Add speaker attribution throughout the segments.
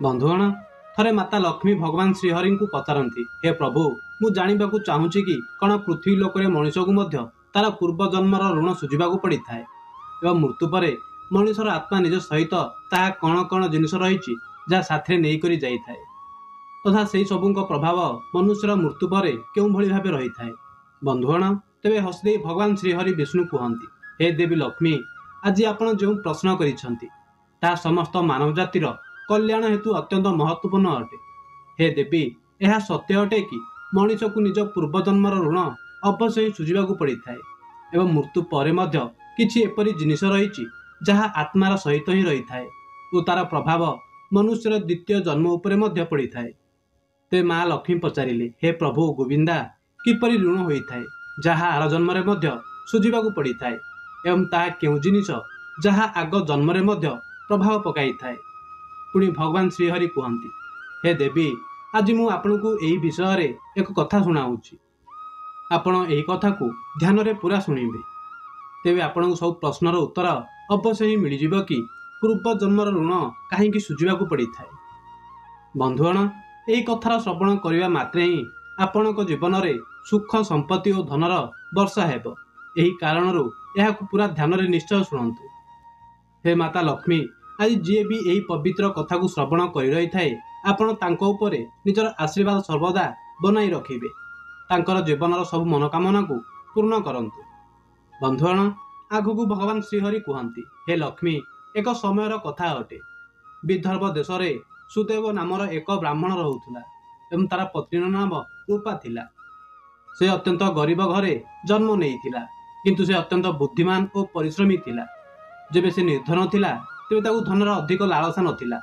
Speaker 1: बंधुगण थरे माता लक्ष्मी भगवान श्रीहरि को पचारती, हे प्रभु मु जाना चाहूँगी कि कौन पृथ्वी लोक मनीष को तार पूर्व जन्मर ऋण सुझा पड़ी था एवं मृत्यु पर मनीषर आत्मा निज सहित ताहा कौन कौन जिनिस रही जहाँ साथी नहीं जाए तथा से सबू प्रभाव मनुष्यर मृत्यु पर क्यों भली भाव रही था। बंधुगण तेरे हसदे भगवान श्रीहरि विष्णु कहती, हे देवी लक्ष्मी आज आपण जो प्रश्न कर समस्त मानव जातिर कल्याण हेतु अत्यंत महत्वपूर्ण अटे। हे देवी यह सत्य अटे कि मनीष को निज पूर्वजन्मर ऋण अवश्य ही सुझा पड़ी था एवं मृत्यु पर किछि एपरि जिनिस रही जहाँ आत्मार सहित ही रही था और तार प्रभाव मनुष्यर द्वितीय जन्म उपरे पड़ी था। ते माँ लक्ष्मी पचारिले, हे प्रभु गोविंदा किपरि ऋण होता है जहाँ आर जन्म सुझा पड़ी था एवं ताहा केउ जिनिस जहाँ आग जन्म प्रभाव पकाई था। पुणी भगवान श्रीहरि कहती, हे देवी आज मु आपन को यही विषय एक कथा शुणाऊँगी, आपण यही कथा को ध्यान रे पूरा शुणिबे तेबे आपण को सब प्रश्नर उत्तर अवश्य ही मिल जिवो कि पूर्व जन्मर ऋण कहीं सुझा पड़ी था। बंधुगण यही कथार श्रवण करने मात्रे ही आपण जीवन में सुख संपत्ति और धनर वर्षा हेब। यही कारणरू यह पूरा ध्यान रे निश्चय शुणु। हे माता लक्ष्मी आज जी भी यही पवित्र कथा को श्रवण कर रही थाए आपण तांको उपरे निजर आशीर्वाद सर्वदा बनाई रखिबे, तांकर जीवनर सब मनोकामना को पूर्ण करंतु। बंधुगण आगु भगवान श्रीहरि कहती, हे लक्ष्मी एक समयर कथा अटे। विदर्भ देश में सुदेव नामर एक ब्राह्मण रोला एवं तार पत्नी नाम रूपा थिला। से अत्यंत गरीब घरे जन्म नहीं किंतु से अत्यंत बुद्धिमान और परिश्रमी थिला। जेबे से निर्धन थिला तेबे ताकू धनर अधिक लालसा नथिला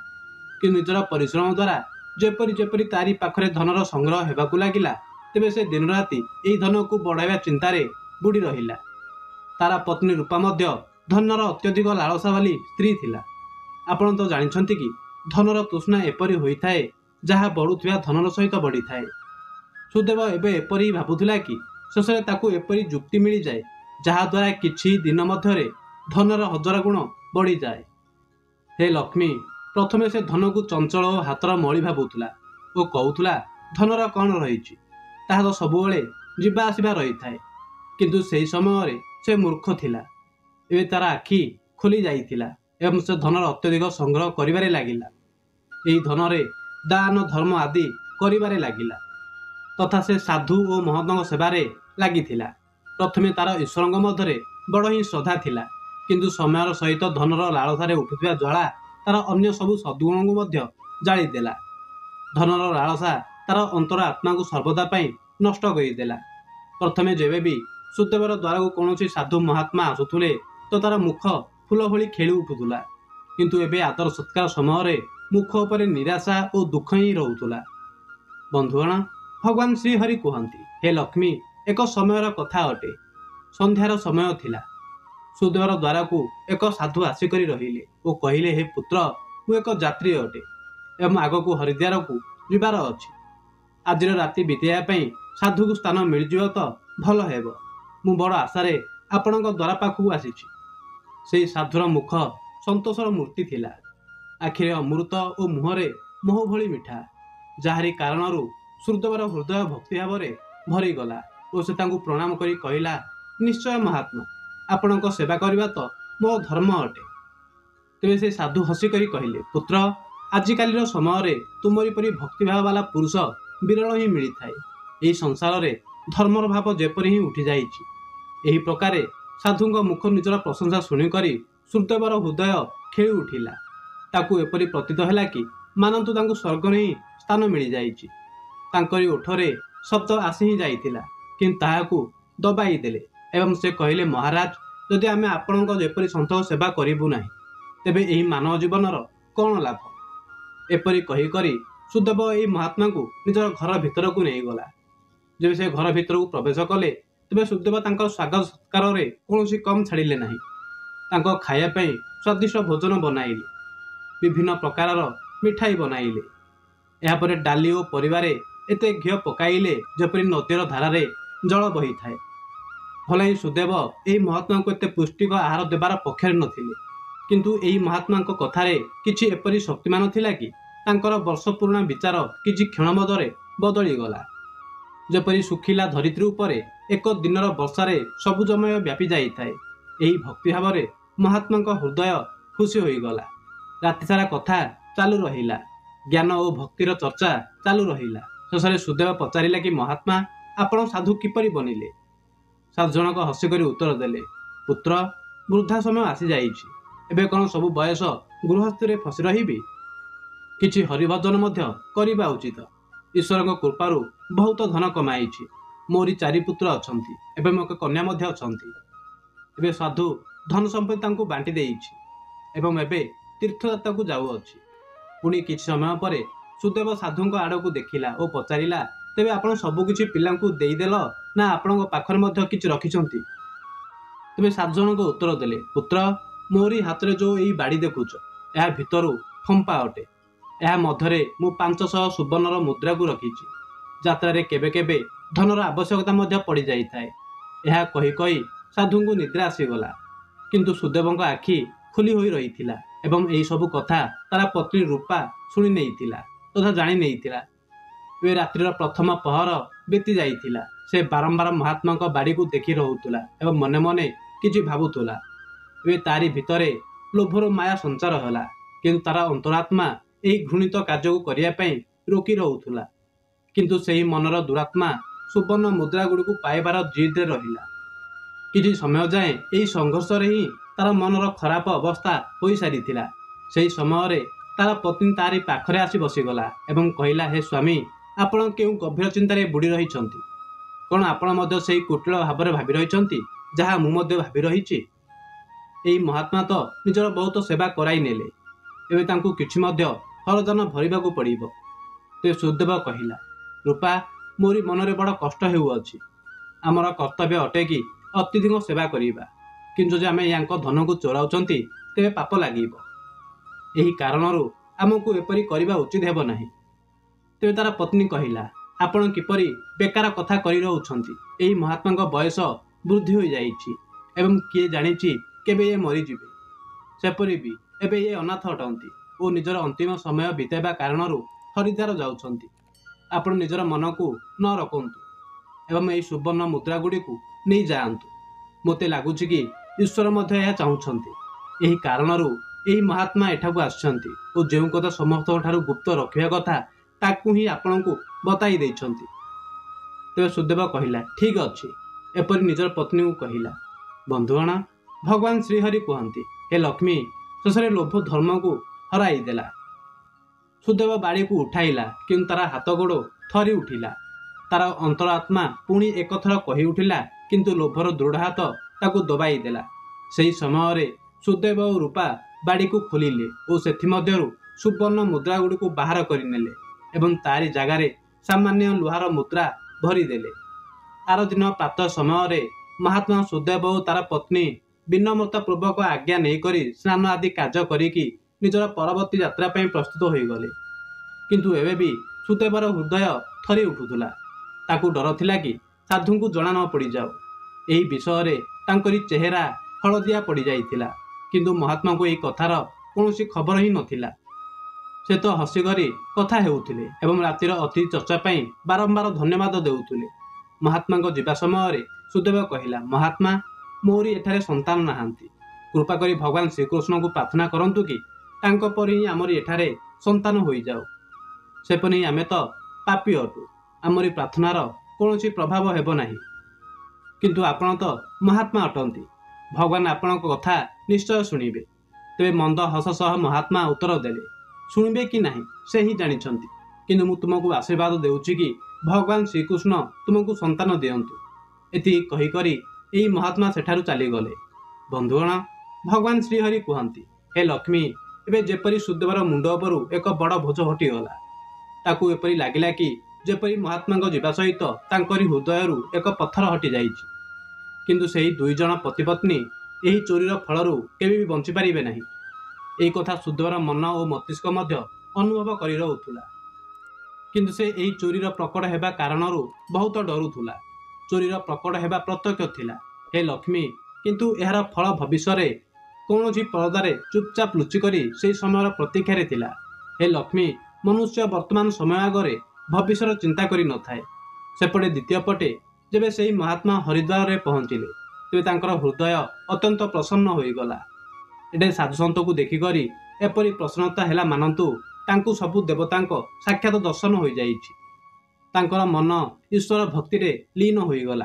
Speaker 1: कि निजर परिश्रम द्वारा जेपरी जेपरी तारी पाखरे धनर संग्रह हेबाकू लागिला तेबे से दिन राति एही धन को बढ़ाइबा चिंतारे बुड़ी रहिला। तारा पत्नी रूपा मध्य धनर अत्यधिक लालसा वाली स्त्री थिला। आपण तो जानिछंती कि धनर तृष्णा एपरी होइथाए जहाँ बढ़ुथिबा धनर सहित बढ़ी थाए। सुदेव एबे एपरी भाबुथिला कि शेषरे ताकू एपरी जुक्ति मिल जाए जहाँ द्वारा किछि दिन मध्यरे धनर 1000 गुण बढ़ी जाए। हे लक्ष्मी प्रथमे से धन को चंचल और हाथर मଳି भाबुथिला और कहूला धनर कौन रही ताहा तो सबुबले जीवा आसवा रही थाए, किंतु सेही समय से मूर्ख थिला। एबे तार आखि खोली जाइथिला एवं से धनर अत्यधिक संग्रह करिबारे लागिला। एही धनरे दान धर्म आदि करिबारे लागिला तथा से साधु और महतों सेवारे लागिथिला। प्रथमे तार ईश्वर मध्य बड़ ही श्रद्धा थिला, किंतु समयर सहित धनर लालसारे उठुथिबा ज्वाला तार अन्य सबु सद्गुण को जाली देला। धनर लालसा तार अंतर आत्मा को सर्वदा पाई नष्ट करदेला। प्रथमे जेबे भी सुदेवर द्वारा को कौन साधु महात्मा आसुथुले तो तार मुख फूल भली खेली उठुला, किंतु एबे आदर सत्कार समय मुख उपरे निराशा और दुख ही रोला। बंधुगण भगवान श्रीहरि कहती, हे लक्ष्मी एक समयर कथा अटे। संध्यार समय थिला। सुदेवर द्वारा को एक साधु आसिक रहिले और कहले, हे पुत्र मु एक यात्री अटे एवं आग को हरिद्वार को जीवार अछि। आज राति बिताइबा साधु को स्थान मिल जिवो तो भल हेबो। मु बड़ आशारे आपणक द्वारा पाखु आसीछि। से साधुर मुख संतोषर मूर्ति थिला। आखिरे अमृत और मुहरे मोह भली मिठा, जाहारी कारणरू सुदेवर हृदय भक्ति भाव भरी गला और से तांको प्रणाम करी कहला, निश्चय महात्मा आपणक सेवा करबा तो मो धर्म अटे। तेबे से साधु हसी करी कहले, पुत्र आजिकालीर समय तुमरी परी भक्तिभाव वाला पुरुष विरल ही मिली थाए। यही संसार रे धर्मर भाव जेपरी ही उठी जाइछि। एही प्रकारे साधुଙ୍କ मुख निजर प्रशंसा शुणी करी सुदेवर हृदय खेली उठिला। ताकू एपरी प्रतीत हैला कि मानंतु तांको स्वर्ग रे ही स्थान मिली जाइछि। तांकरी ओठरे शब्द आसी ही जाइथिला, किंतु ताहाकू दबाई देले एवं से कहले, महाराज जदि आमे आपणक जेपरी संतोष सेवा करिबु नाही तेबे एही मानव जीवनर कौन लाभ। एपरी कही करी सुदेव एही महात्मा को निजर घर भितर को नहीं गला। जब से घर भितर को प्रवेश कले तेबे सुदेव तांकर स्वागत सत्कार रे कौनसी कम छाड़िले नाही। तांको खाया पई स्वादिष्ट भोजन बनाइले, विभिन्न प्रकारर मिठाई बनाइले। या परे डाली और परिवारे एते घिओ पकाइले जेपरी नदीर धारारे जल बही थाए। भले ही सुदेव एही महात्मा को एते पुष्टिकर आहार देवार पक्षरे नथिले, किंतु एही महात्मा को कथारे किछि एपरी शक्तिमान थिला कि ତାଙ୍କର ବର୍ଷ ପୁରୁଣା ବିଚାର କିଛି କ୍ଷଣ ମଧ୍ୟରେ ବଦଳିଗଲା। ଯେପରି ଶୁଖିଲା ଧରିତ୍ରୀ ଉପରେ ଏକ ଦିନର ବର୍ଷାରେ ସବୁଜମୟ ବ୍ୟାପି ଯାଇଥାଏ, ଏହି ଭକ୍ତିଭାବରେ ମହାତ୍ମାଙ୍କ ହୃଦୟ ଖୁସି ହୋଇଗଲା। ରାତିସାରା କଥା ଚାଲୁ ରହିଲା, ଜ୍ଞାନ ଓ ଭକ୍ତିର ଚର୍ଚ୍ଚା ଚାଲୁ ରହିଲା। ଶେଷରେ ସୁଦେବ ପଚାରିଲା କି ମହାତ୍ମା, ଆପଣ ସାଧୁ କିପରି ବନିଲେ? ସାଧୁ ଜଣକ ହସିକରି ଉତ୍ତର ଦେଲେ, ପୁତ୍ର, ବୃଦ୍ଧା ସମୟ ଆସିଯାଇଛି। ଏବେ କ'ଣ ସବୁ ବୟସ ଗୃହସ୍ଥରେ ଫସି ରହିବି? କିଛି ହରିଭଜନ ମଧ୍ୟ କରିବା ଉଚିତ। ଈଶ୍ୱରଙ୍କ କୃପାରୁ ବହୁତ ଧନ କମାଇଛି। ମୋରି 4 ପୁତ୍ର ଅଛନ୍ତି, ଏବେ ମୋ ଏକ କନ୍ୟା ମଧ୍ୟ ଅଛନ୍ତି। ଏବେ ସାଧୁ ଧନ ସମ୍ପତ୍ତି ତାଙ୍କୁ ବାଣ୍ଟି ଦେଇଛି ଏବଂ ଏବେ ତୀର୍ଥଯାତ୍ରାକୁ ଯାଉଅଛି। ପୁଣି କିଛି ସମୟ ପରେ ସୁଦେବ ସାଧୁଙ୍କ ଆଡ଼କୁ ଦେଖିଲା ଓ ପଚାରିଲା, ତେବେ ଆପଣ ସବୁକିଛି ପିଲାଙ୍କୁ ଦେଇଦେଲ ନା ଆପଣଙ୍କ ପାଖରେ ମଧ୍ୟ କିଛି ରଖିଛନ୍ତି? ତେବେ ସାଧୁ ଜଣକ ଉତ୍ତର ଦେଲେ, ପୁତ୍ର, ମୋରି ହାତରେ ଯେଉଁ ଏହି ବାଡ଼ି ଦେଖୁଛ, ଏହା ଭିତରୁ ଫମ୍ପା ଅଟେ। ଏହା ମଧ୍ୟରେ ମୁଁ 500 ସୁବର୍ଣ୍ଣର ମୁଦ୍ରାକୁ ରଖିଛି। ଯାତ୍ରାରେ କେବେ କେବେ ଧନର ଆବଶ୍ୟକତା ମଧ୍ୟ ପଡ଼ିଯାଇଥାଏ। ଏହା କହି କହି ସାଧୁଙ୍କୁ ନିଦ୍ରା ଆସିଗଲା। କିନ୍ତୁ ସୁଦେବଙ୍କ ଆଖି ଖୋଲି ହୋଇ ରହିଥିଲା ଏବଂ ଏହି ସବୁ କଥା ତାର ପତ୍ନୀ ରୂପା ଶୁଣି ନେଇଥିଲା ତଥା ଜାଣି ନେଇଥିଲା। ଏବେ ରାତ୍ରିର ପ୍ରଥମ ପହର ବିତି ଯାଇଥିଲା। ସେ ବାରମ୍ବାର ମହାତ୍ମାଙ୍କ ବାଡ଼ିକୁ ଦେଖି ରହୁଥିଲା ଏବଂ ମନେ ମନେ କିଛି ଭାବୁଥିଲା। ଏବେ ତାରି ଭିତରେ ଲୋଭର ମାୟା ସଞ୍ଚାର ହେଲା, କିନ୍ତୁ ତାର ଅନ୍ତରାତ୍ମା ଏହି ଘୃଣିତ କାର୍ଯ୍ୟକୁ କରିବା ପାଇଁ ରୋକି ରହୁଥିଲା। କିନ୍ତୁ ସେହି ମନର ଦୁରାତ୍ମା ସୁବର୍ଣ୍ଣ ମୁଦ୍ରା ଗୁଡ଼ିକୁ ପାଇବାର ଜିଦ୍ରେ ରହିଲା। କିଛି ସମୟ ଯାଏଁ ଏହି ସଂଘର୍ଷରେ ହିଁ ତାର ମନର ଖରାପ ଅବସ୍ଥା ହୋଇସାରିଥିଲା। ସେହି ସମୟରେ ତାର ପତ୍ନୀ ତାରି ପାଖରେ ଆସି ବସିଗଲା ଏବଂ କହିଲା, ହେ ସ୍ୱାମୀ, ଆପଣ କେଉଁ ଗଭୀର ଚିନ୍ତାରେ ବୁଡ଼ି ରହିଛନ୍ତି? କ'ଣ ଆପଣ ମଧ୍ୟ ସେହି କୁଟିଳ ଭାବରେ ଭାବି ରହିଛନ୍ତି ଯାହା ମୁଁ ମଧ୍ୟ ଭାବି ରହିଛି? ଏହି ମହାତ୍ମା ତ ନିଜର ବହୁତ ସେବା କରାଇ ନେଲେ, ଏବେ ତାଙ୍କୁ କିଛି ମଧ୍ୟ ହରଦାନ ଭରିବାକୁ ପଡ଼ିବ। ତେବେ ସୁଦେବ କହିଲା, ରୂପା, ମୋରି ମନରେ ବଡ଼ କଷ୍ଟ ହେଉଅଛି। ଆମର କର୍ତ୍ତବ୍ୟ ଅଟେ କି ଅତିଥିଙ୍କ ସେବା କରିବା, କିନ୍ତୁ ଯଦି ଆମେ ୟାଙ୍କ ଧନକୁ ଚୋରାଉଛନ୍ତି ତେବେ ପାପ ଲାଗିବ। ଏହି କାରଣରୁ ଆମକୁ ଏପରି କରିବା ଉଚିତ ହେବ ନାହିଁ। ତେବେ ତାର ପତ୍ନୀ କହିଲା, ଆପଣ କିପରି ବେକାର କଥା କରି ରହୁଛନ୍ତି? ଏହି ମହାତ୍ମାଙ୍କ ବୟସ ବୃଦ୍ଧି ହୋଇଯାଇଛି ଏବଂ କିଏ ଜାଣିଛି କେବେ ଏ ମରିଯିବେ। ସେପରି ବି ଏବେ ଏ ଅନାଥ ଅଟନ୍ତି ଓ ନିଜର ଅନ୍ତିମ ସମୟ ବିତାଇବା କାରଣରୁ ହରିଦ୍ୱାର ଯାଉଛନ୍ତି। ଆପଣ ନିଜର ମନକୁ ନ ରଖନ୍ତୁ ଏବଂ ଏହି ସୁବର୍ଣ୍ଣ ମୁଦ୍ରା ଗୁଡ଼ିକୁ ନେଇ ଯାଆନ୍ତୁ। ମୋତେ ଲାଗୁଛି କି ଈଶ୍ୱର ମଧ୍ୟ ଏହା ଚାହୁଁଛନ୍ତି। ଏହି କାରଣରୁ ଏହି ମହାତ୍ମା ଏଠାକୁ ଆସିଛନ୍ତି ଓ ଯେଉଁ କଥା ସମସ୍ତଙ୍କ ଠାରୁ ଗୁପ୍ତ ରଖିବା କଥା ତାକୁ ହିଁ ଆପଣଙ୍କୁ ବତାଇ ଦେଇଛନ୍ତି। ତେବେ ସୁଦେବ କହିଲା, ଠିକ୍ ଅଛି। ଏପରି ନିଜର ପତ୍ନୀକୁ କହିଲା। ବନ୍ଧୁଗଣ, ଭଗବାନ ଶ୍ରୀହରି କୁହନ୍ତି, ହେ ଲକ୍ଷ୍ମୀ, ଶେଷରେ ଲୋଭ ଧର୍ମକୁ ହରାଇ ଦେଲା। ସୁଦେବ ବାଡ଼ିକୁ ଉଠାଇଲା, କିନ୍ତୁ ତାର ହାତ ଗୋଡ଼ ଥରି ଉଠିଲା। ତାର ଅନ୍ତରାତ୍ମା ପୁଣି ଏକଥର କହି ଉଠିଲା, କିନ୍ତୁ ଲୋଭର ଦୃଢ଼ ହାତ ତାକୁ ଦବାଇ ଦେଲା। ସେହି ସମୟରେ ସୁଦେବ ଓ ରୂପା ବାଡ଼ିକୁ ଖୋଲିଲେ ଓ ସେଥିମଧ୍ୟରୁ ସୁବର୍ଣ୍ଣ ମୁଦ୍ରା ଗୁଡ଼ିକୁ ବାହାର କରିନେଲେ ଏବଂ ତାରି ଜାଗାରେ ସାମାନ୍ୟ ଲୁହାର ମୁଦ୍ରା ଭରିଦେଲେ। ଆର ଦିନ ପ୍ରାତଃ ସମୟରେ ମହାତ୍ମା ସୁଦେବ ଓ ତାର ପତ୍ନୀ ବିନମ୍ରତା ପୂର୍ବକ ଆଜ୍ଞା ନେଇକରି ସ୍ନାନ ଆଦି କାର୍ଯ୍ୟ କରିକି ନିଜର ପରବର୍ତ୍ତୀ ଯାତ୍ରା ପାଇଁ ପ୍ରସ୍ତୁତ ହୋଇଗଲେ। କିନ୍ତୁ ଏବେ ବି ସୁଦେବର ହୃଦୟ ଥରି ଉଠୁଥିଲା। ତାକୁ ଡର ଥିଲା କି ସାଧୁଙ୍କୁ ଜଣା ନ ପଡ଼ିଯାଉ। ଏହି ବିଷୟରେ ତାଙ୍କରି ଚେହେରା ହଳଦିଆ ପଡ଼ିଯାଇଥିଲା, କିନ୍ତୁ ମହାତ୍ମାଙ୍କୁ ଏହି କଥାର କୌଣସି ଖବର ହିଁ ନଥିଲା। ସେ ତ ହସିକରି କଥା ହେଉଥିଲେ ଏବଂ ରାତିର ଅତିଥି ଚର୍ଚ୍ଚା ପାଇଁ ବାରମ୍ବାର ଧନ୍ୟବାଦ ଦେଉଥିଲେ। ମହାତ୍ମାଙ୍କ ଯିବା ସମୟରେ ସୁଦେବ କହିଲା, ମହାତ୍ମା, ମୋରି ଏଠାରେ ସନ୍ତାନ ନାହାନ୍ତି। କୃପା କରି ଭଗବାନ ଶ୍ରୀକୃଷ୍ଣଙ୍କୁ ପ୍ରାର୍ଥନା କରନ୍ତୁ କି ତାଙ୍କ ପରି ହିଁ ଆମରି ଏଠାରେ ସନ୍ତାନ ହୋଇଯାଉ। ସେପରି ଆମେ ତ ପାପୀ ଅଟୁ, ଆମରି ପ୍ରାର୍ଥନାର କୌଣସି ପ୍ରଭାବ ହେବ ନାହିଁ। କିନ୍ତୁ ଆପଣ ତ ମହାତ୍ମା ଅଟନ୍ତି, ଭଗବାନ ଆପଣଙ୍କ କଥା ନିଶ୍ଚୟ ଶୁଣିବେ। ତେବେ ମନ୍ଦ ହସ ସହ ମହାତ୍ମା ଉତ୍ତର ଦେଲେ, ଶୁଣିବେ କି ନାହିଁ ସେ ହିଁ ଜାଣିଛନ୍ତି, କିନ୍ତୁ ମୁଁ ତୁମକୁ ଆଶୀର୍ବାଦ ଦେଉଛି କି ଭଗବାନ ଶ୍ରୀକୃଷ୍ଣ ତୁମକୁ ସନ୍ତାନ ଦିଅନ୍ତୁ। ଏତିକି କହିକରି ଏହି ମହାତ୍ମା ସେଠାରୁ ଚାଲିଗଲେ। ବନ୍ଧୁଗଣ, ଭଗବାନ ଶ୍ରୀହରି କୁହନ୍ତି, ହେ ଲକ୍ଷ୍ମୀ, ଏବେ ଯେପରି ସୁଦେବର ମୁଣ୍ଡ ଉପରୁ ଏକ ବଡ଼ ବୋଝ ହଟିଗଲା। ତାକୁ ଏପରି ଲାଗିଲା କି ଯେପରି ମହାତ୍ମାଙ୍କ ଯିବା ସହିତ ତାଙ୍କରି ହୃଦୟରୁ ଏକ ପଥର ହଟିଯାଇଛି। କିନ୍ତୁ ସେହି 2 ଜଣ ପତିପତ୍ନୀ ଏହି ଚୋରିର ଫଳରୁ କେବେ ବି ବଞ୍ଚିପାରିବେ ନାହିଁ। ଏହି କଥା ସୁଦେବର ମନ ଓ ମସ୍ତିଷ୍କ ମଧ୍ୟ ଅନୁଭବ କରି ରହୁଥିଲା। କିନ୍ତୁ ସେ ଏହି ଚୋରିର ପ୍ରକଟ ହେବା କାରଣରୁ ବହୁତ ଡରୁଥିଲା। ଚୋରିର ପ୍ରକଟ ହେବା ପ୍ରତ୍ୟକ୍ଷ ଥିଲା, ହେ ଲକ୍ଷ୍ମୀ, କିନ୍ତୁ ଏହାର ଫଳ ଭବିଷ୍ୟରେ କୌଣସି ପରଦାରେ ଚୁପଚାପ ଲୁଚିକରି ସେହି ସମୟର ପ୍ରତୀକ୍ଷାରେ ଥିଲା। ହେ ଲକ୍ଷ୍ମୀ, मनुष्य वर्तमान समय आगे भविष्य चिंता करि नथाए। सेपटे द्वितीय पटे जेबे सेई महात्मा हरिद्वार रे पहुंचिले तेबे तांकर हृदय अत्यंत प्रसन्न होईगला। एडे साधुसंत को देखिकरी एपरी प्रसन्नता हेला मानंतु तांकु सबु देवतांक साक्षात दर्शन हो जाइछि। तांकर मन ईश्वर भक्ति रे लीन होईगला।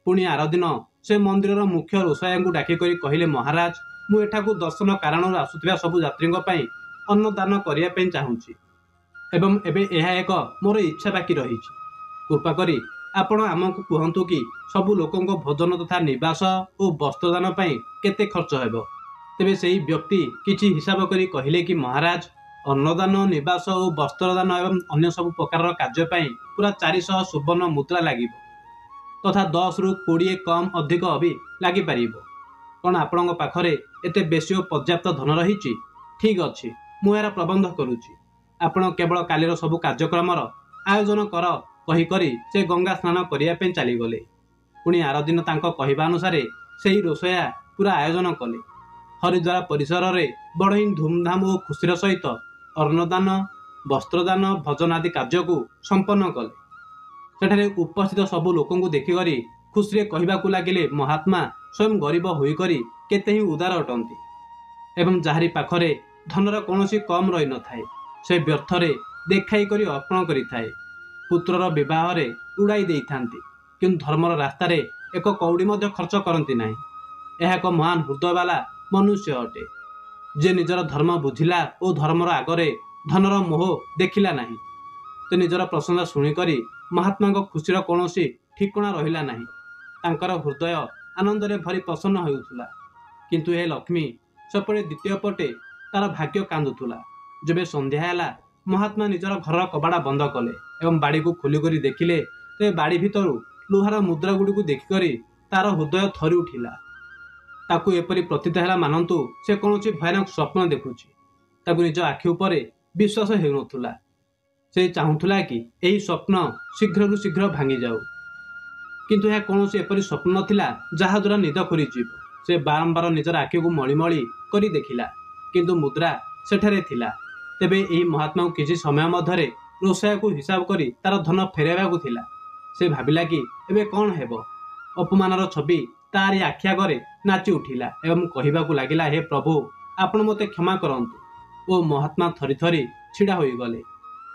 Speaker 1: पुणी आर दिन से मंदिर मुख्य रोषाया को डाकिकरी कहिले, महाराज मु एठाकू दर्शन कारण आसुथिबा सबु यात्रींक पई अन्नदान करिया पई चाहूछि एवं एबे एहा एक मोर इच्छा बाकी रहिछि। कृपा करी आपण आमको कहतु कि सबु लोकंक भोजन तथा निवास और वस्त्रदान पई केते खर्च हेबो। तेबे सेही व्यक्ति किछि हिसाब करी कहिले कि महाराज अन्नदान निवास और वस्त्रदान एवं अन्य सब प्रकार कार्य पई पूरा 400 सुवर्ण मुद्रा लागिबो तथा 10 रु 20 कम अधिक भी लागि पारिबो। कोन आपणक पाखरे एते बेसी और पर्याप्त धन रहिछि? ठीक अछि, मु एरा प्रबंध करूछि। आपण केवल कालीर सब कार्यक्रम आयोजन कर कही करी से गंगा स्नान करिया पे चली गले। पुणी आर दिन तांको कहवा अनुसार सेही रोषया पूरा आयोजन कले। हरिद्वार परिसर रे बड़ ही धूमधाम और खुशीर सहित अन्नदान वस्त्रदान भजन आदि कार्य को संपन्न कले। सेठारे उपस्थित सबु लोकं को देखिकरी खुशी कहवाकू लगिले, महात्मा स्वयं गरीब होईकरी केते ही उदार अटंती एवं जाहारी पाखरे धनर कौनसी कम रही न थाए से व्यर्थरे देखाई करी अर्पण करि थाए। पुत्रर विवाह रे उड़ाई देई थांती किंतु धर्मर रास्ता रे एक कौड़ी मध्य खर्च करती नाही। यह एक महान हृदय वाला मनुष्य अटे जे निजर धर्म बुझिला और धर्मर आगरे धनर मोह देखिला नाही। तो निजर प्रशंसा शुणिकरी महात्मा खुशीर कौनसी ठिकणा रहिला नाही। तांकर हृदय आनंद रे भरी प्रसन्न होउथुला। किंतु हे लक्ष्मी सेपटे द्वितीय पटे तार भाग्य कांदुथुला। जेबे संध्या हैला महात्मा निजर घर कबाड़ा बंद कले एवं बाड़ी को खोलिकरी देखिले ते बाड़ी भितरु लुहार मुद्रा गुड़ी को देखिकरी तार हृदय थरी उठिला। ताकू एपरी प्रतीत हैला मानंतु से कौनसी भयानक स्वप्न देखुछि। ताकू निज आखि उपरे विश्वास हेउनथुला। से चाहुथुला कि एही स्वप्न शीघ्र शीघ्र भांगी जाऊ, किंतु यह कौनसी एपरी स्वप्न नथिला जहा द्वारा निद खोलीजिब। से बारंबार निजर आखि को मळी मळी करी देखिला किंतु मुद्रा सेठारे थिला। तेबे एही महात्मा को किछि समय मध्यरे रोषाया को हिसाब करी तार धन फेराइबाकू थिला। से भाबिला कि एबे कौन हेबो। अपमानर छवि तारी आखि आगरे नाची उठिला एवं कहबाकू लागिला, हे प्रभु आपण मते क्षमा करंतु। ओ महात्मा थरी थरी छिड़ा होई गले।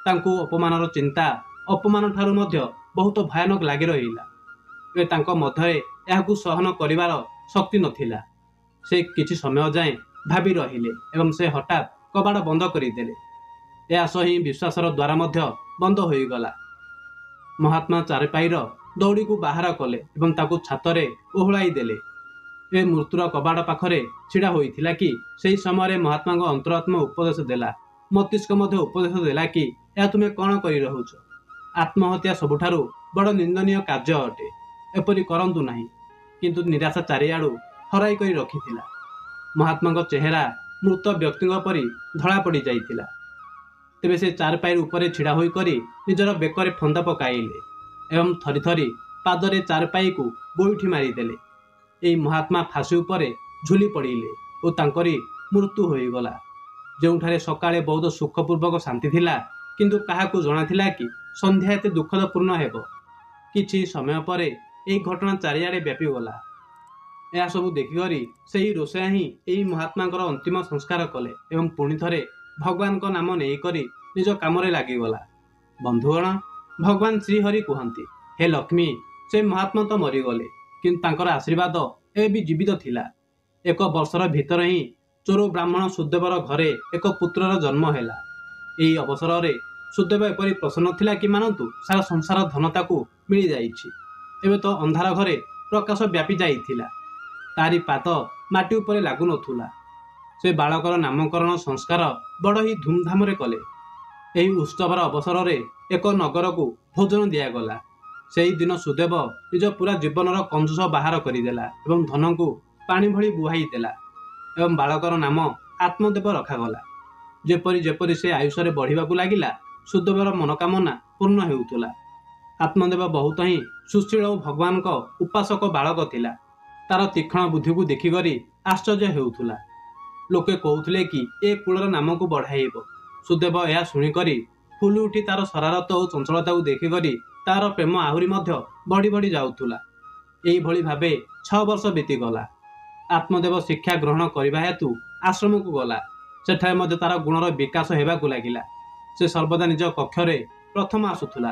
Speaker 1: तांको अपमानर चिंता अपमान ठारू मध्य बहुत भयानक लागि रहिला। ए तांको मध्यरे याकू सहन करिवार शक्ति नथिला। से किछि समय जाए भाबी रहिले एवं से हठात कबाड़ बंद करिदेले। या सही विश्वासर द्वारा मध्य बंद होईगला। महात्मा चारिपाईर दौड़ी को बाहर कले एवं ताकू छातरे ओहलाई देले। ए मृत्युर कबाड़ पाखरे छिड़ा होइथिला कि सेही समय महात्मा को अंतरात्मा उपदेश देला। मस्तिष्क मध्य उपदेश देला कि या तुमे कौन करि रहुछ। आत्महत्या सबुठारु बड़ निंदनीय कार्य अटे। एपरि करंतु नाही। किंतु निराशा चारिआडू हराई करी रखिथिला। महात्मा चेहरा मृत व्यक्ति परी धड़ा पड़ी जाइथिला। तेबे से चारपाई उपरे छिड़ा होई करी निजर बेकरे फंदा पकाइले एवं थरी थरी पादरे चारपाई को गोईठी मारिदेले। एई महात्मा फांसी उपरे झुली पड़िले और तांकरी मृत्यु होईगला। जोंठारे सकाळे बहुत सुखपूर्वक शांति थिला किंतु काहाकू जणाथिला कि संध्या एते दुखदपूर्ण हेबो। किछि समय परे एई घटना चारिआडे व्यापी गला। यह सबू देखिकरी सेही रोषाया ही एई महात्मांकर अंतिम संस्कार कले एवं पुणी थरे भगवान को नाम नहीं करी निज काम लगिगला। बंधुगण, भगवान श्रीहरि कहती, हे लक्ष्मी से महात्मा तो मरीगले किंतु तांकर आशीर्वाद ए भी जीवित थिला। एक वर्षर भितर ही चोर ब्राह्मण सुदेवर घरे एक पुत्रर जन्म हैला। एई अवसर रे सुदेव एपरी प्रसन्न थिला कि मानतु सारा संसार धनता को मिली जाइछि। एबे तो अंधार घरे प्रकाश व्यापी जाइथिला। तारी पात माटी उपरे लागु नथुला। से बालकर नामकरण संस्कार बड़ ही धूमधाम रे कले। एही उत्सवर अवसर रे एक नगर को भोजन दियागला। सेही दिन सुदेव निज पूरा जीवनर कंजूस बाहर करदेला एवं धन को पानी भली बुहाई देला एवं बालकर नाम आत्मदेव रखागला। जेपरी जेपरी से आयुषरे बढ़िबाकू लागिला सुदेवर मनोकामना पूर्ण हेउतुला। आत्मदेव बहुत ही सुशील और भगवान को उपासक बालक थिला। तार तीक्ष्ण बुद्धि को देखिकरी आश्चर्य हेउतुला। लोके कहउथिले कि ए कुलर नाम को बढ़ाइब। सुदेव यह शुणिकरी ଫୁଲି ଉଠି ତାର ଶରାରତ ଓ ଚଞ୍ଚଳତାକୁ ଦେଖିକରି ତାର ପ୍ରେମ ଆହୁରି ମଧ୍ୟ ବଢ଼ି ବଢ଼ି ଯାଉଥିଲା। ଏଇଭଳି ଭାବେ 6 ବର୍ଷ ବିତିଗଲା। ଆତ୍ମଦେବ ଶିକ୍ଷା ଗ୍ରହଣ କରିବା ହେତୁ ଆଶ୍ରମକୁ ଗଲା। ସେଠାରେ ମଧ୍ୟ ତାର ଗୁଣର ବିକାଶ ହେବାକୁ ଲାଗିଲା। ସେ ସର୍ବଦା ନିଜ କକ୍ଷରେ ପ୍ରଥମ ଆସୁଥିଲା।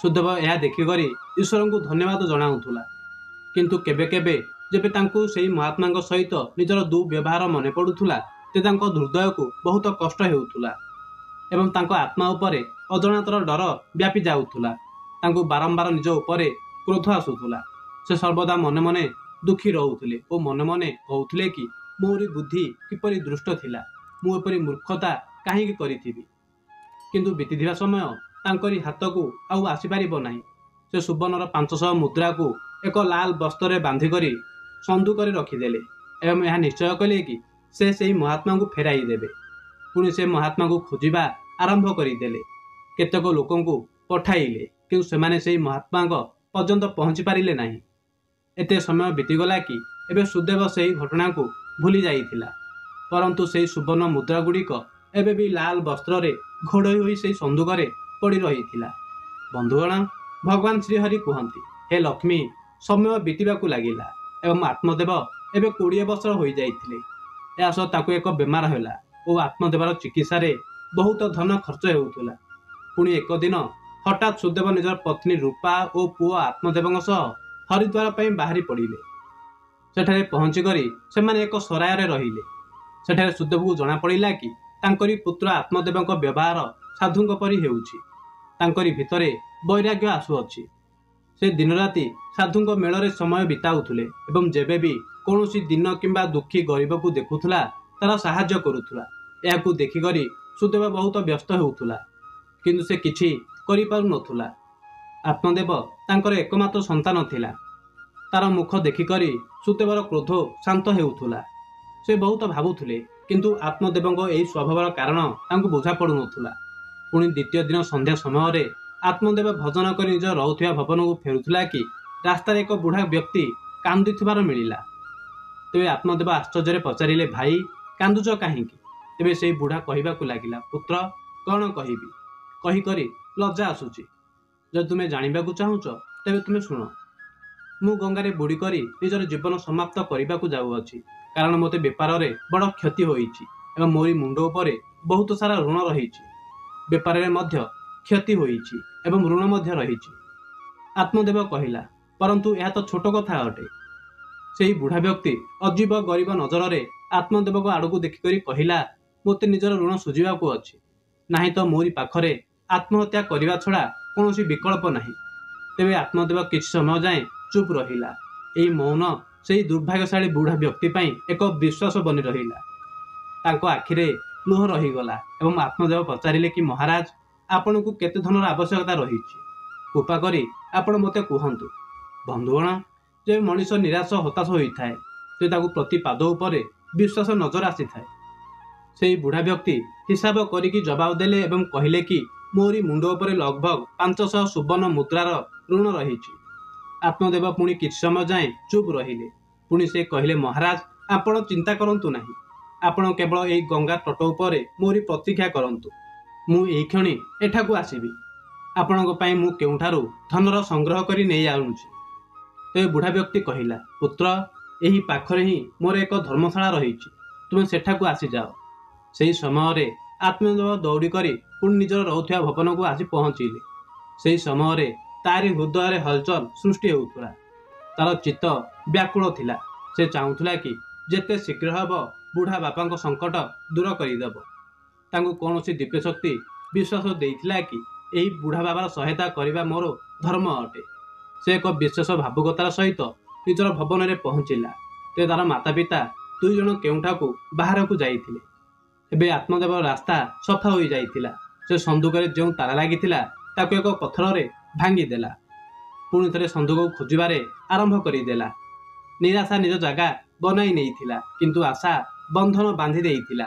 Speaker 1: ସୁଦେବ ଏହା ଦେଖିକରି ଈଶ୍ୱରଙ୍କୁ ଧନ୍ୟବାଦ ଜଣାଉଥିଲା। କିନ୍ତୁ କେବେ କେବେ ଯେବେ ତାଙ୍କୁ ସେହି ମହାତ୍ମାଙ୍କ ସହିତ ନିଜର ଦୁର୍ବ୍ୟବହାର ମନେ ପଡ଼ୁଥିଲା, ତେବେ ତାଙ୍କ ହୃଦୟକୁ ବହୁତ କଷ୍ଟ ହେଉଥିଲା ଏବଂ ତାଙ୍କ ଆତ୍ମା ଉପରେ ଅଜଣାତର ଡର ବ୍ୟାପି ଯାଉଥିଲା। ତାଙ୍କୁ ବାରମ୍ବାର ନିଜ ଉପରେ କ୍ରୋଧ ଆସୁଥିଲା। ସେ ସର୍ବଦା ମନେ ମନେ ଦୁଃଖୀ ରହୁଥିଲେ ଓ ମନେ ମନେ କହୁଥିଲେ କି ମୋରି ବୁଦ୍ଧି କିପରି ଦୃଷ୍ଟ ଥିଲା, ମୁଁ ଏପରି ମୂର୍ଖତା କାହିଁକି କରିଥିବି। କିନ୍ତୁ ବିତିଥିବା ସମୟ ତାଙ୍କରି ହାତକୁ ଆଉ ଆସିପାରିବ ନାହିଁ। ସେ ସୁବର୍ଣ୍ଣର 500 ମୁଦ୍ରାକୁ ଏକ ଲାଲ ବସ୍ତ୍ରରେ ବାନ୍ଧିକରି ସନ୍ଦୁକରେ ରଖିଦେଲେ ଏବଂ ଏହା ନିଶ୍ଚୟ କଲେ କି ସେ ସେହି ମହାତ୍ମାଙ୍କୁ ଫେରାଇ ଦେବେ। ପୁଣି ସେ ମହାତ୍ମାଙ୍କୁ ଖୋଜିବା ଆରମ୍ଭ କରିଦେଲେ। କେତେକ ଲୋକଙ୍କୁ ପଠାଇଲେ, କିନ୍ତୁ ସେମାନେ ସେହି ମହାତ୍ମାଙ୍କ ପର୍ଯ୍ୟନ୍ତ ପହଞ୍ଚି ପାରିଲେ ନାହିଁ। ଏତେ ସମୟ ବିତିଗଲା କି ଏବେ ସୁଦେବ ସେହି ଘଟଣାକୁ ଭୁଲି ଯାଇଥିଲା। ପରନ୍ତୁ ସେହି ସୁବର୍ଣ୍ଣ ମୁଦ୍ରା ଗୁଡ଼ିକ ଏବେ ବି ଲାଲ ବସ୍ତ୍ରରେ ଘୋଡ଼େଇ ହୋଇ ସେହି ସନ୍ଦୁକରେ ପଡ଼ି ରହିଥିଲା। ବନ୍ଧୁଗଣ, ଭଗବାନ ଶ୍ରୀହରି କୁହନ୍ତି, ହେ ଲକ୍ଷ୍ମୀ, ସମୟ ବିତିବାକୁ ଲାଗିଲା ଏବଂ ଆତ୍ମଦେବ ଏବେ 20 ବର୍ଷର ହୋଇଯାଇଥିଲେ। ଏହା ସହ ତାକୁ ଏକ ବେମାର ହେଲା ଓ ଆତ୍ମଦେବର ଚିକିତ୍ସାରେ ବହୁତ ଧନ ଖର୍ଚ୍ଚ ହେଉଥିଲା। ପୁଣି ଏକ ଦିନ ହଠାତ୍ ସୁଦେବ ନିଜର ପତ୍ନୀ ରୂପା ଓ ପୁଅ ଆତ୍ମଦେବଙ୍କ ସହ ହରିଦ୍ୱାର ପାଇଁ ବାହାରି ପଡ଼ିଲେ। ସେଠାରେ ପହଞ୍ଚିକରି ସେମାନେ ଏକ ସରାୟରେ ରହିଲେ। ସେଠାରେ ସୁଦେବକୁ ଜଣାପଡ଼ିଲା କି ତାଙ୍କରି ପୁତ୍ର ଆତ୍ମଦେବଙ୍କ ବ୍ୟବହାର ସାଧୁଙ୍କ ପରି ହେଉଛି। ତାଙ୍କରି ଭିତରେ ବୈରାଗ୍ୟ ଆସୁଅଛି। ସେ ଦିନରାତି ସାଧୁଙ୍କ ମେଳରେ ସମୟ ବିତାଉଥିଲେ ଏବଂ ଯେବେ ବି କୌଣସି ଦିନ କିମ୍ବା ଦୁଃଖୀ ଗରିବକୁ ଦେଖୁଥିଲା, ତାର ସାହାଯ୍ୟ କରୁଥିଲା। ଏହାକୁ ଦେଖିକରି ସୁଦେବ ବହୁତ ବ୍ୟସ୍ତ ହେଉଥିଲା, କିନ୍ତୁ ସେ କିଛି କରିପାରୁନଥିଲା। ଆତ୍ମଦେବ ତାଙ୍କର ଏକମାତ୍ର ସନ୍ତାନ ଥିଲା। ତାର ମୁଖ ଦେଖିକରି ସୁଦେବର କ୍ରୋଧ ଶାନ୍ତ ହେଉଥିଲା। ସେ ବହୁତ ଭାବୁଥିଲେ, କିନ୍ତୁ ଆତ୍ମଦେବଙ୍କ ଏହି ସ୍ୱଭାବର କାରଣ ତାଙ୍କୁ ବୁଝା ପଡ଼ୁନଥିଲା। ପୁଣି ଦ୍ୱିତୀୟ ଦିନ ସନ୍ଧ୍ୟା ସମୟରେ ଆତ୍ମଦେବ ଭଜନ କରି ନିଜ ରହୁଥିବା ଭବନକୁ ଫେରୁଥିଲା କି ରାସ୍ତାରେ ଏକ ବୁଢ଼ା ବ୍ୟକ୍ତି କାନ୍ଦୁଥିବାର ମିଳିଲା। ତେବେ ଆତ୍ମଦେବ ଆଶ୍ଚର୍ଯ୍ୟରେ ପଚାରିଲେ, ଭାଇ, କାନ୍ଦୁଛ କାହିଁକି? ତେବେ ସେହି ବୁଢ଼ା କହିବାକୁ ଲାଗିଲା, ପୁତ୍ର, କ'ଣ କହିବି, କହିକରି ଲଜ୍ଜା ଆସୁଛି। ଯଦି ତୁମେ ଜାଣିବାକୁ ଚାହୁଁଛ, ତେବେ ତୁମେ ଶୁଣ। ମୁଁ ଗଙ୍ଗାରେ ବୁଡ଼ି କରି ନିଜର ଜୀବନ ସମାପ୍ତ କରିବାକୁ ଯାଉଅଛି, କାରଣ ମୋତେ ବେପାରରେ ବଡ଼ କ୍ଷତି ହୋଇଛି ଏବଂ ମୋରି ମୁଣ୍ଡ ଉପରେ ବହୁତ ସାରା ଋଣ ରହିଛି। ବେପାରରେ ମଧ୍ୟ କ୍ଷତି ହୋଇଛି ଏବଂ ଋଣ ମଧ୍ୟ ରହିଛି। ଆତ୍ମଦେବ କହିଲା, ପରନ୍ତୁ ଏହା ତ ଛୋଟ କଥା ଅଟେ। ସେହି ବୁଢ଼ା ବ୍ୟକ୍ତି ଅଜୀବ ଗରିବ ନଜରରେ ଆତ୍ମଦେବଙ୍କ ଆଡ଼କୁ ଦେଖିକରି କହିଲା, ମୋତେ ନିଜର ଋଣ ଶୁଝିବାକୁ ଅଛି, ନାହିଁ ତ ମୋରି ପାଖରେ ଆତ୍ମହତ୍ୟା କରିବା ଛଡ଼ା କୌଣସି ବିକଳ୍ପ ନାହିଁ। ତେବେ ଆତ୍ମଦେବ କିଛି ସମୟ ଯାଏଁ ଚୁପ୍ ରହିଲା। ଏହି ମୌନ ସେହି ଦୁର୍ଭାଗ୍ୟଶାଳୀ ବୁଢ଼ା ବ୍ୟକ୍ତି ପାଇଁ ଏକ ବିଶ୍ୱାସ ବନି ରହିଲା। ତାଙ୍କ ଆଖିରେ ଲୁହ ରହିଗଲା ଏବଂ ଆତ୍ମଦେବ ପଚାରିଲେ କି ମହାରାଜ, ଆପଣଙ୍କୁ କେତେ ଧନର ଆବଶ୍ୟକତା ରହିଛି? କୃପା କରି ଆପଣ ମୋତେ କୁହନ୍ତୁ। ବନ୍ଧୁଗଣ, ଯେବେ ମଣିଷ ନିରାଶ ହତାଶ ହୋଇଥାଏ, ତେବେ ତାକୁ ପ୍ରତି ପାଦ ଉପରେ ବିଶ୍ୱାସ ନଜର ଆସିଥାଏ। ସେହି ବୁଢ଼ା ବ୍ୟକ୍ତି ହିସାବ କରିକି ଜବାବ ଦେଲେ ଏବଂ କହିଲେ କି ମୋରି ମୁଣ୍ଡ ଉପରେ ଲଗଭଗ 500 ସୁବର୍ଣ୍ଣ ମୁଦ୍ରାର ଋଣ ରହିଛି। ଆତ୍ମଦେବ ପୁଣି କିଛି ସମୟ ଯାଏଁ ଚୁପ୍ ରହିଲେ। ପୁଣି ସେ କହିଲେ, ମହାରାଜ, ଆପଣ ଚିନ୍ତା କରନ୍ତୁ ନାହିଁ। ଆପଣ କେବଳ ଏହି ଗଙ୍ଗା ତଟ ଉପରେ ମୋରି ପ୍ରତୀକ୍ଷା କରନ୍ତୁ। ମୁଁ ଏଇକ୍ଷଣି ଏଠାକୁ ଆସିବି। ଆପଣଙ୍କ ପାଇଁ ମୁଁ କେଉଁଠାରୁ ଧନର ସଂଗ୍ରହ କରି ନେଇ ଆଣୁଛି। ତେବେ ବୁଢ଼ା ବ୍ୟକ୍ତି କହିଲା, ପୁତ୍ର, ଏହି ପାଖରେ ହିଁ ମୋର ଏକ ଧର୍ମଶାଳା ରହିଛି, ତୁମେ ସେଠାକୁ ଆସିଯାଅ। ସେହି ସମୟରେ ଆତ୍ମଦେବ ଦୌଡ଼ି କରି ପୁଣି ନିଜର ରହୁଥିବା ଭବନକୁ ଆସି ପହଞ୍ଚିଲେ। ସେହି ସମୟରେ ତାରି ହୃଦୟରେ ହଲଚଲ ସୃଷ୍ଟି ହେଉଥିଲା। ତାର ଚିତ୍ତ ବ୍ୟାକୁଳ ଥିଲା। ସେ ଚାହୁଁଥିଲା କି ଯେତେ ଶୀଘ୍ର ହେବ ବୁଢ଼ା ବାପାଙ୍କ ସଙ୍କଟ ଦୂର କରିଦେବ। ତାଙ୍କୁ କୌଣସି ଦିବ୍ୟଶକ୍ତି ବିଶ୍ୱାସ ଦେଇଥିଲା କି ଏହି ବୁଢ଼ା ବାବାର ସହାୟତା କରିବା ମୋର ଧର୍ମ ଅଟେ। ସେ ଏକ ବିଶେଷ ଭାବୁକତାର ସହିତ ନିଜର ଭବନରେ ପହଞ୍ଚିଲା। ତେବେ ତାର ମାତା ପିତା 2 ଜଣ କେଉଁଠାକୁ ବାହାରକୁ ଯାଇଥିଲେ। ଏବେ ଆତ୍ମଦେବର ରାସ୍ତା ସଫା ହୋଇଯାଇଥିଲା। ସେ ସନ୍ଦୁକରେ ଯେଉଁ ତାଲା ଲାଗିଥିଲା, ତାକୁ ଏକ ପଥରରେ ଭାଙ୍ଗିଦେଲା। ପୁଣି ଥରେ ସନ୍ଦୁକକୁ ଖୋଜିବାରେ ଆରମ୍ଭ କରିଦେଲା। ନିରାଶା ନିଜ ଜାଗା ବନାଇ ନେଇଥିଲା, କିନ୍ତୁ ଆଶା ବନ୍ଧନ ବାନ୍ଧି ଦେଇଥିଲା।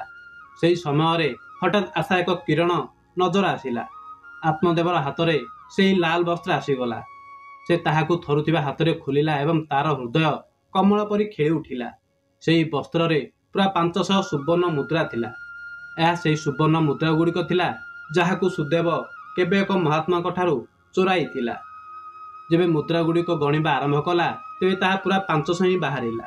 Speaker 1: ସେହି ସମୟରେ ହଠାତ୍ ଆଶା ଏକ କିରଣ ନଜର ଆସିଲା। ଆତ୍ମଦେବର ହାତରେ ସେହି ଲାଲ ବସ୍ତ୍ର ଆସିଗଲା। ସେ ତାହାକୁ ଥରୁଥିବା ହାତରେ ଖୋଲିଲା ଏବଂ ତାର ହୃଦୟ କମଳ ପରି ଖେଳି ଉଠିଲା। ସେହି ବସ୍ତ୍ରରେ ପୁରା 500 ସୁବର୍ଣ୍ଣ ମୁଦ୍ରା ଥିଲା। ଏହା ସେହି ସୁବର୍ଣ୍ଣ ମୁଦ୍ରା ଗୁଡ଼ିକ ଥିଲା ଯାହାକୁ ସୁଦେବ କେବେ ଏକ ମହାତ୍ମାଙ୍କ ଠାରୁ ଚୋରାଇଥିଲା। ଯେବେ ମୁଦ୍ରା ଗୁଡ଼ିକ ଗଣିବା ଆରମ୍ଭ କଲା ତେବେ ତାହା ପୁରା 500 ହିଁ ବାହାରିଲା।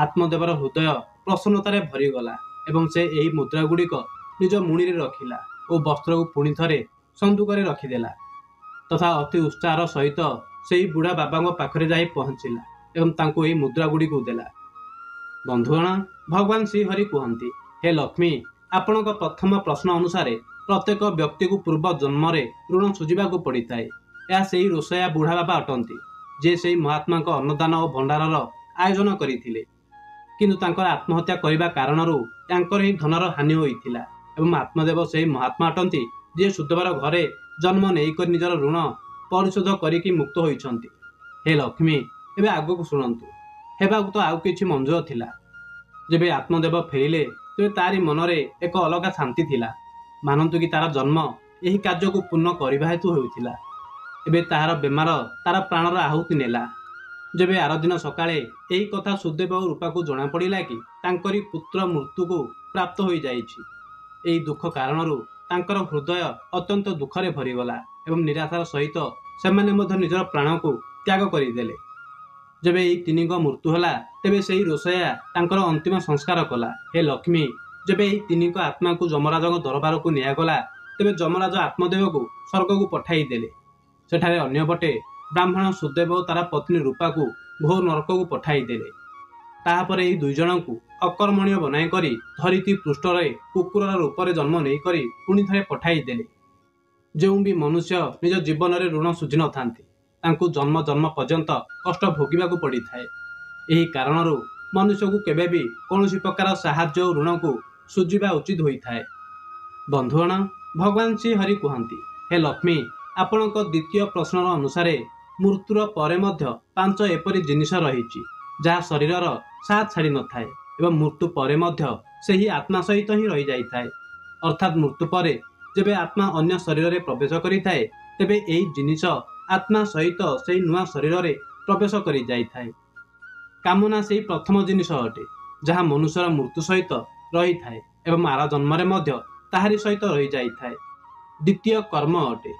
Speaker 1: ଆତ୍ମଦେବର ହୃଦୟ ପ୍ରସନ୍ନତାରେ ଭରିଗଲା ଏବଂ ସେ ଏହି ମୁଦ୍ରା ଗୁଡ଼ିକ ନିଜ ମୁଣିରେ ରଖିଲା ଓ ବସ୍ତ୍ରକୁ ପୁଣି ଥରେ ସନ୍ଦୁକରେ ରଖିଦେଲା ତଥା ଅତି ଉତ୍ସାହର ସହିତ ସେହି ବୁଢ଼ା ବାବାଙ୍କ ପାଖରେ ଯାଇ ପହଞ୍ଚିଲା ଏବଂ ତାଙ୍କୁ ଏହି ମୁଦ୍ରା ଗୁଡ଼ିକୁ ଦେଲା। ବନ୍ଧୁଗଣ, ଭଗବାନ ଶ୍ରୀହରି କୁହନ୍ତି, ହେ ଲକ୍ଷ୍ମୀ, ଆପଣଙ୍କ ପ୍ରଥମ ପ୍ରଶ୍ନ ଅନୁସାରେ ପ୍ରତ୍ୟେକ ବ୍ୟକ୍ତିକୁ ପୂର୍ବ ଜନ୍ମରେ ଋଣ ସୁଝିବାକୁ ପଡ଼ିଥାଏ। ଏହା ସେହି ରୋଷେୟା ବୁଢ଼ା ବାବା ଅଟନ୍ତି ଯିଏ ସେହି ମହାତ୍ମାଙ୍କ ଅନ୍ନଦାନ ଓ ଭଣ୍ଡାରର ଆୟୋଜନ କରିଥିଲେ, କିନ୍ତୁ ତାଙ୍କର ଆତ୍ମହତ୍ୟା କରିବା କାରଣରୁ ତାଙ୍କର ହିଁ ଧନର ହାନି ହୋଇଥିଲା ଏବଂ ଆତ୍ମଦେବ ସେହି ମହାତ୍ମା ଅଟନ୍ତି ଯିଏ ସୁଦେବର ଘରେ ଜନ୍ମ ନେଇକରି ନିଜର ଋଣ ପରିଶୋଧ କରିକି ମୁକ୍ତ ହୋଇଛନ୍ତି। ହେ ଲକ୍ଷ୍ମୀ, ଏବେ ଆଗକୁ ଶୁଣନ୍ତୁ। ହେବାକୁ ତ ଆଉ କିଛି ମଞ୍ଜୁର ଥିଲା। ଯେବେ ଆତ୍ମଦେବ ଫେରିଲେ ତେବେ ତାରି ମନରେ ଏକ ଅଲଗା ଶାନ୍ତି ଥିଲା। ମାନନ୍ତୁ କି ତାର ଜନ୍ମ ଏହି କାର୍ଯ୍ୟକୁ ପୂର୍ଣ୍ଣ କରିବା ହେତୁ ହେଉଥିଲା। ଏବେ ତାହାର ବେମାର ତାର ପ୍ରାଣର ଆହୁତି ନେଲା। ଯେବେ ଆର ଦିନ ସକାଳେ ଏହି କଥା ସୁଦେବ ଓ ରୂପାକୁ ଜଣାପଡ଼ିଲା କି ତାଙ୍କରି ପୁତ୍ର ମୃତ୍ୟୁକୁ ପ୍ରାପ୍ତ ହୋଇଯାଇଛି, ଏହି ଦୁଃଖ କାରଣରୁ ତାଙ୍କର ହୃଦୟ ଅତ୍ୟନ୍ତ ଦୁଃଖରେ ଭରିଗଲା ଏବଂ ନିରାଶାର ସହିତ ସେମାନେ ମଧ୍ୟ ନିଜର ପ୍ରାଣକୁ ତ୍ୟାଗ କରିଦେଲେ। ଯେବେ ଏହି ତିନିଙ୍କ ମୃତ୍ୟୁ ହେଲା ତେବେ ସେହି ରୋଷେୟା ତାଙ୍କର ଅନ୍ତିମ ସଂସ୍କାର କଲା। ହେ ଲକ୍ଷ୍ମୀ, ଯେବେ ଏହି ତିନିଙ୍କ ଆତ୍ମାକୁ ଯମରାଜଙ୍କ ଦରବାରକୁ ନିଆଗଲା ତେବେ ଯମରାଜ ଆତ୍ମଦେବକୁ ସ୍ୱର୍ଗକୁ ପଠାଇ ଦେଲେ। ସେଠାରେ ଅନ୍ୟପଟେ ବ୍ରାହ୍ମଣ ସୁଦେବ ଓ ତାର ପତ୍ନୀ ରୂପାକୁ ଘୋର ନରକକୁ ପଠାଇ ଦେଲେ। ତାହାପରେ ଏହି ଦୁଇ ଜଣଙ୍କୁ ଅକର୍ମଣୀୟ ବନାଇ କରି ଧରିତ୍ରୀ ପୃଷ୍ଠରେ କୁକୁରର ରୂପରେ ଜନ୍ମ ନେଇକରି ପୁଣି ଥରେ ପଠାଇ ଦେଲେ। ଯେଉଁ ବି ମନୁଷ୍ୟ ନିଜ ଜୀବନରେ ଋଣ ସୁଝି ନଥାନ୍ତି ତାଙ୍କୁ ଜନ୍ମ ଜନ୍ମ ପର୍ଯ୍ୟନ୍ତ କଷ୍ଟ ଭୋଗିବାକୁ ପଡ଼ିଥାଏ। ଏହି କାରଣରୁ ମନୁଷ୍ୟକୁ କେବେ ବି କୌଣସି ପ୍ରକାର ସାହାଯ୍ୟ ଓ ଋଣକୁ ସୁଝିବା ଉଚିତ ହୋଇଥାଏ। ବନ୍ଧୁଗଣ, ଭଗବାନ ଶ୍ରୀହରି କୁହନ୍ତି, ହେ ଲକ୍ଷ୍ମୀ, ଆପଣଙ୍କ ଦ୍ୱିତୀୟ ପ୍ରଶ୍ନର ଅନୁସାରେ ମୃତ୍ୟୁର ପରେ ମଧ୍ୟ 5 ଏପରି ଜିନିଷ ରହିଛି ଯାହା ଶରୀରର ସାଥ ଛାଡ଼ି ନଥାଏ ଏବଂ ମୃତ୍ୟୁ ପରେ ମଧ୍ୟ ସେହି ଆତ୍ମା ସହିତ ହିଁ ରହିଯାଇଥାଏ। ଅର୍ଥାତ୍ ମୃତ୍ୟୁ ପରେ ଯେବେ ଆତ୍ମା ଅନ୍ୟ ଶରୀରରେ ପ୍ରବେଶ କରିଥାଏ ତେବେ ଏହି ଜିନିଷ ଆତ୍ମା ସହିତ ସେହି ନୂଆ ଶରୀରରେ ପ୍ରବେଶ କରିଯାଇଥାଏ। କାମନା ସେହି ପ୍ରଥମ ଜିନିଷ ଅଟେ ଯାହା ମନୁଷ୍ୟର ମୃତ୍ୟୁ ସହିତ ରହିଥାଏ ଏବଂ ଆର ଜନ୍ମରେ ମଧ୍ୟ ତାହାରି ସହିତ ରହିଯାଇଥାଏ। ଦ୍ୱିତୀୟ କର୍ମ ଅଟେ।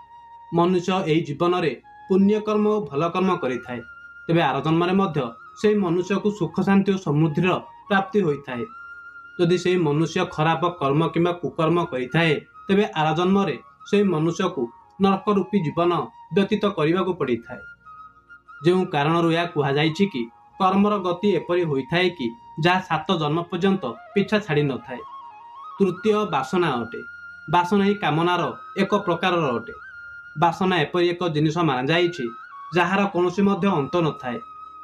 Speaker 1: ମନୁଷ୍ୟ ଏହି ଜୀବନରେ ପୁଣ୍ୟକର୍ମ ଓ ଭଲ କର୍ମ କରିଥାଏ ତେବେ ଆର ଜନ୍ମରେ ମଧ୍ୟ ସେହି ମନୁଷ୍ୟକୁ ସୁଖ ଶାନ୍ତି ଓ ସମୃଦ୍ଧିର ପ୍ରାପ୍ତି ହୋଇଥାଏ। ଯଦି ସେହି ମନୁଷ୍ୟ ଖରାପ କର୍ମ କିମ୍ବା କୁକର୍ମ କରିଥାଏ ତେବେ ଆର ଜନ୍ମରେ ସେହି ମନୁଷ୍ୟକୁ ନରକ ରୂପୀ ଜୀବନ ବ୍ୟତୀତ କରିବାକୁ ପଡ଼ିଥାଏ। ଯେଉଁ କାରଣରୁ ଏହା କୁହାଯାଇଛି କି କର୍ମର ଗତି ଏପରି ହୋଇଥାଏ କି ଯାହା 7 ଜନ୍ମ ପର୍ଯ୍ୟନ୍ତ ପିଛା ଛାଡ଼ି ନଥାଏ। ତୃତୀୟ ବାସନା ଅଟେ। ବାସନା ହିଁ କାମନାର ଏକ ପ୍ରକାରର ଅଟେ। ବାସନା ଏପରି ଏକ ଜିନିଷ ମାନାଯାଇଛି ଯାହାର କୌଣସି ମଧ୍ୟ ଅନ୍ତ ନଥାଏ।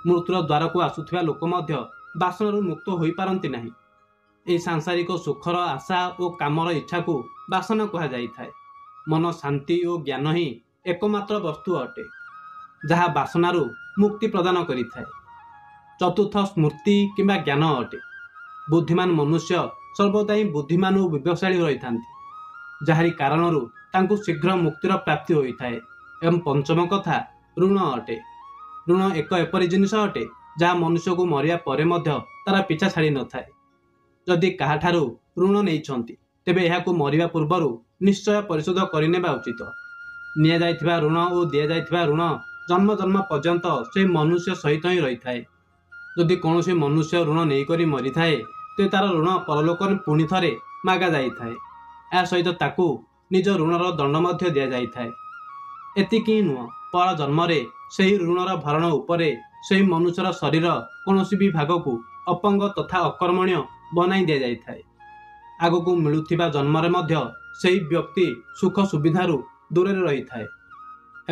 Speaker 1: ମୃତ୍ୟୁର ଦ୍ୱାରକୁ ଆସୁଥିବା ଲୋକ ମଧ୍ୟ ବାସନାରୁ ମୁକ୍ତ ହୋଇପାରନ୍ତି ନାହିଁ। ଏହି ସାଂସାରିକ ସୁଖର ଆଶା ଓ କାମର ଇଚ୍ଛାକୁ ବାସନା କୁହାଯାଇଥାଏ। ମନ ଶାନ୍ତି ଓ ଜ୍ଞାନ ହିଁ ଏକମାତ୍ର ବସ୍ତୁ ଅଟେ ଯାହା ବାସନାରୁ ମୁକ୍ତି ପ୍ରଦାନ କରିଥାଏ। ଚତୁର୍ଥ ସ୍ମୃତି କିମ୍ବା ଜ୍ଞାନ ଅଟେ। ବୁଦ୍ଧିମାନ ମନୁଷ୍ୟ ସର୍ବଦା ହିଁ ବୁଦ୍ଧିମାନ ଓ ବିବେକଶାଳୀ ରହିଥାନ୍ତି, ଯାହାରି କାରଣରୁ ତାଙ୍କୁ ଶୀଘ୍ର ମୁକ୍ତିର ପ୍ରାପ୍ତି ହୋଇଥାଏ। ଏବଂ ପଞ୍ଚମ କଥା ଋଣ ଅଟେ। ଋଣ ଏକ ଏପରି ଜିନିଷ ଅଟେ ଯାହା ମନୁଷ୍ୟକୁ ମରିବା ପରେ ମଧ୍ୟ ତାର ପିଛା ଛାଡ଼ି ନଥାଏ। ଯଦି କାହାଠାରୁ ଋଣ ନେଇଛନ୍ତି ତେବେ ଏହାକୁ ମରିବା ପୂର୍ବରୁ ନିଶ୍ଚୟ ପରିଶୋଧ କରିନେବା ଉଚିତ। ନିଆଯାଇଥିବା ଋଣ ଓ ଦିଆଯାଇଥିବା ଋଣ ଜନ୍ମ ଜନ୍ମ ପର୍ଯ୍ୟନ୍ତ ସେହି ମନୁଷ୍ୟ ସହିତ ହିଁ ରହିଥାଏ। ଯଦି କୌଣସି ମନୁଷ୍ୟ ଋଣ ନେଇକରି ମରିଥାଏ ତେବେ ତାର ଋଣ ପରଲୋକରେ ପୁଣି ଥରେ ମାଗା ଯାଇଥାଏ। ଏହା ସହିତ ତାକୁ ନିଜ ଋଣର ଦଣ୍ଡ ମଧ୍ୟ ଦିଆଯାଇଥାଏ। ଏତିକି ହିଁ ନୁହଁ, ପର ଜନ୍ମରେ ସେହି ଋଣର ଭରଣ ଉପରେ ସେହି ମନୁଷ୍ୟର ଶରୀର କୌଣସି ବି ଭାଗକୁ ଅପଙ୍ଗ ତଥା ଅକର୍ମଣୀୟ ବନାଇ ଦିଆଯାଇଥାଏ। ଆଗକୁ ମିଳୁଥିବା ଜନ୍ମରେ ମଧ୍ୟ ସେହି ବ୍ୟକ୍ତି ସୁଖ ସୁବିଧାରୁ ଦୂରରେ ରହିଥାଏ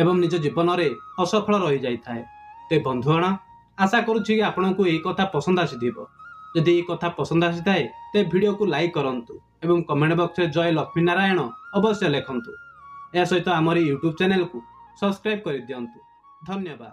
Speaker 1: ଏବଂ ନିଜ ଜୀବନରେ ଅସଫଳ ରହିଯାଇଥାଏ। ତେବେ ବନ୍ଧୁଗଣ, ଆଶା କରୁଛି କି ଆପଣଙ୍କୁ ଏହି କଥା ପସନ୍ଦ ଆସିଥିବ। ଯଦି ଏହି କଥା ପସନ୍ଦ ଆସିଥାଏ ତେବେ ଭିଡ଼ିଓକୁ ଲାଇକ୍ କରନ୍ତୁ ଏବଂ କମେଣ୍ଟ ବକ୍ସରେ ଜୟ ଲକ୍ଷ୍ମୀ ନାରାୟଣ ଅବଶ୍ୟ ଲେଖନ୍ତୁ। ଏହା ସହିତ ଆମର ୟୁଟ୍ୟୁବ୍ ଚ୍ୟାନେଲକୁ ସବସ୍କ୍ରାଇବ୍ କରିଦିଅନ୍ତୁ। ଧନ୍ୟବାଦ।